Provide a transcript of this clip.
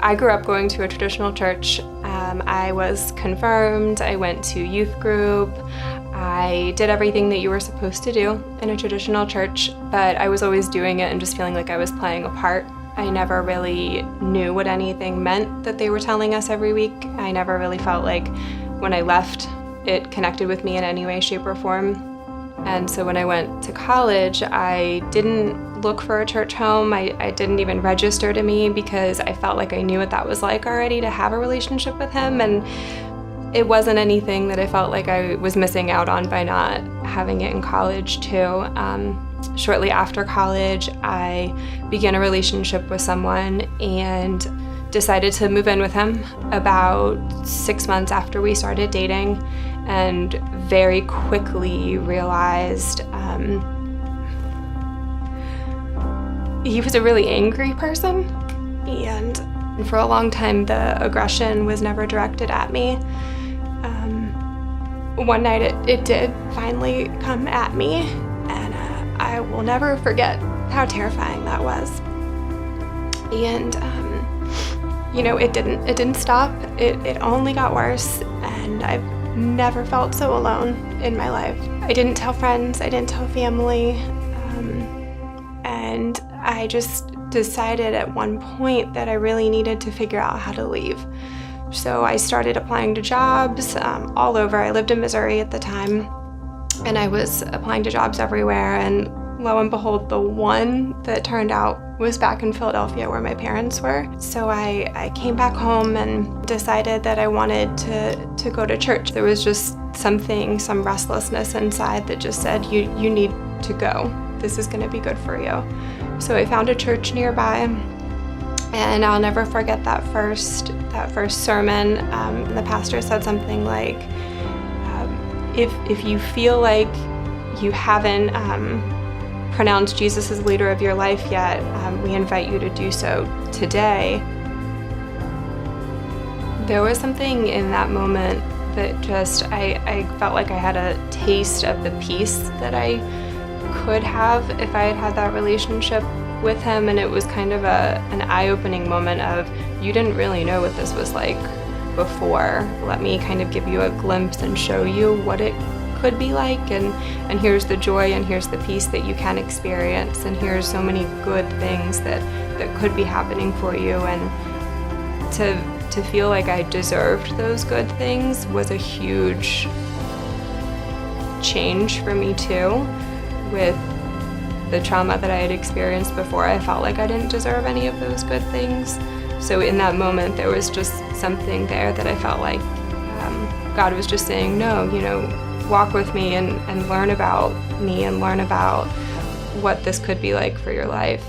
I grew up going to a traditional church. I was confirmed, I went to youth group, I did everything that you were supposed to do in a traditional church, but I was always doing it and just feeling like I was playing a part. I never really knew what anything meant that they were telling us every week. I never really felt like when I left, it connected with me in any way, shape, or form. And so when I went to college, I didn't look for a church home. I didn't even register to me because I felt like I knew what that was like already to have a relationship with him. And it wasn't anything that I felt like I was missing out on by not having it in college too. Shortly after college, I began a relationship with someone and decided to move in with him about 6 months after we started dating, and very quickly realized he was a really angry person, and for a long time the aggression was never directed at me. One night it did finally come at me, and I will never forget how terrifying that was. And it didn't stop. It only got worse, and I've never felt so alone in my life. I didn't tell friends, I didn't tell family, and I just decided at one point that I really needed to figure out how to leave. So I started applying to jobs all over. I lived in Missouri at the time, and I was applying to jobs everywhere, and lo and behold, the one that turned out was back in Philadelphia where my parents were. So I came back home and decided that I wanted to go to church. There was just some restlessness inside that just said, you need to go. This is gonna be good for you. So I found a church nearby, and I'll never forget that first sermon. The pastor said something like, if you feel like you haven't pronounced Jesus as leader of your life yet, we invite you to do so today. There was something in that moment that just, I felt like I had a taste of the peace that I could have if I had had that relationship with him, and it was kind of an eye-opening moment of, you didn't really know what this was like before. Let me kind of give you a glimpse and show you what it could be like, and here's the joy and here's the peace that you can experience, and here's so many good things that could be happening for you. And to feel like I deserved those good things was a huge change for me too. With the trauma that I had experienced before, I felt like I didn't deserve any of those good things. So in that moment, there was just something there that I felt like God was just saying, no, walk with me and learn about me and learn about what this could be like for your life.